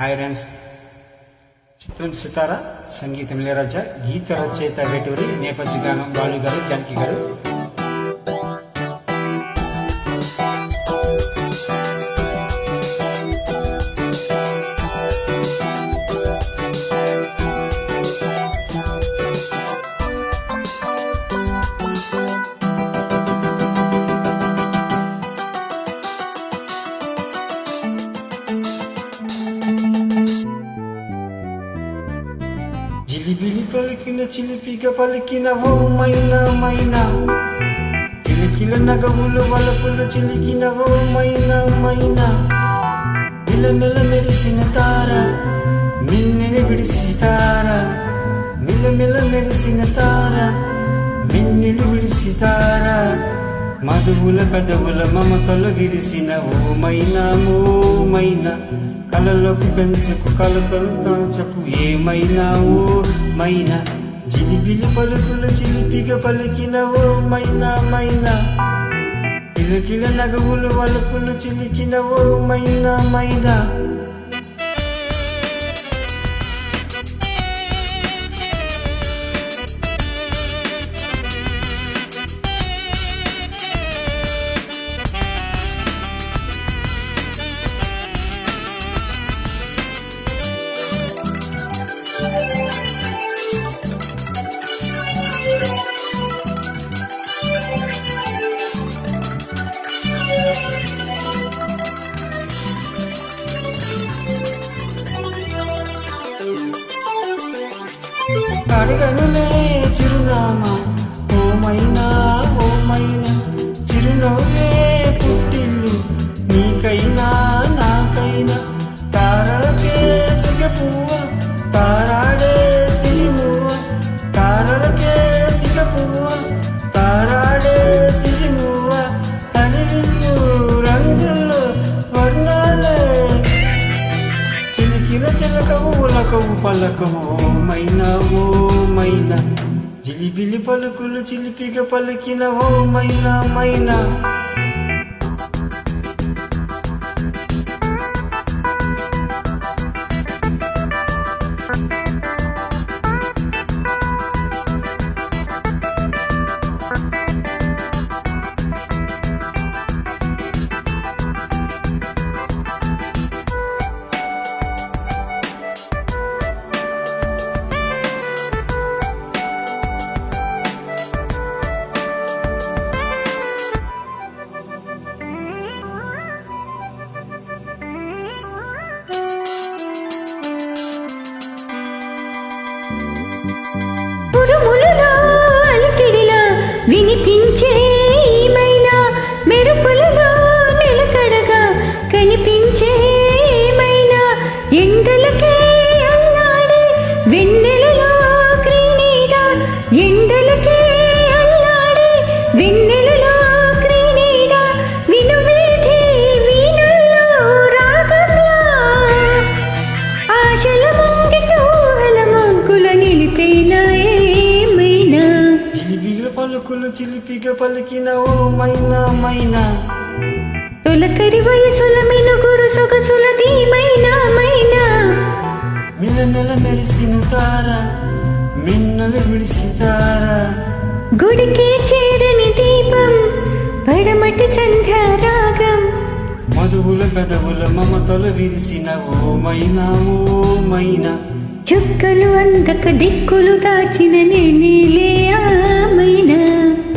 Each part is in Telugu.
హాయ్ ఫ్రెండ్స్, చిత్రం సితార, సంగీతం ఇళయరాజా, గీత రచయిత వేటూరి, నేపథ్య గానం బాలు గారు, జానకి గారు. జిలిబిలి పలికిన చిలిపిగా పలికిన ఓ మైనా మైనా, కిలకిల నగవులు వలపులు చిలికిన ఓ మైనా మైనా, మిలమిల మెరిసిన తార మిన్నెని విడిసి తార, మిలమిల మెరిసిన తార మిన్నెని విడిసి తార, మధువుల పెదవుల మమతలు విరిసిన ఓ మైనా ఓ మైనా, కలలోకి పెంచకు కలతలు తాచకు ఏమైనా ఓ మైనా, జిలిబిలి పలుకులు చిలిపిగా పలికిన ఓ మైనా మైనా, కిలకిల నగవులు వలపులు చిలికిన ఓ మైనా మైనా. అడగనులే చిరునామా ఓ మైనా ఓ మైనా, చిరునవ్వే పుట్టిల్లు నీకైనా నాకైనా, తారలకే సిగపువ్వ తారాడే సిరిమువ్వ, తారలకే సిగపువ్వ తారాడే సిరిమువ్వ, హరివిల్లు రంగుల్లో వర్ణాలే చిలికిన చిలకవు ఉలకవు పలకవు ఓ మైనా ఓ మైనా, జిలిబిలి పలుకులు చిలిపిగా పలికిన ఓ మైనా మైనా. వినిపించే మైనా, మెరుపులలో నిలకడగా కనిపించే మైనా, ఎండలకే అల్లాడే వెన్నెలలో క్రీనీడ, ఎండలకే అల్లాడే వెన్నెలలో క్రీనీడ, వినువేధి వీణల్లో రాగంలా, ఆశల ముంగిట ఊహల మంకుల నిలిపేనా ఏమైనా, పలుకులు చిలిపిగా పలికిన ఓ మైనా మైనా, తొలకరి వయసుల మినుగురు సొగసుల ధీమైనా మైనా, మిలమిల మెరిసిన తార మిన్నలు విడిసి తార, గుడికి చేరని దీపం పడమటి సంధ్యా రాగం, మధువుల పెదవుల మమతలు విరిసిన ఓ మైనా ఓ మైనా, చుక్కలు అందక దిక్కులు దాచిన నేనేలే ఆమైనా,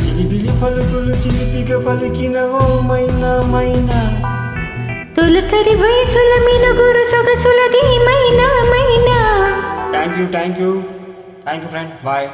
జిలిబిలి పలుకులు చిలిపిగా పలికిన ఓ మైనా మైనా, తొలకరి వయసుల మినుగురు సొగసుల ధీమైనా మైనా. Thank you friend, bye.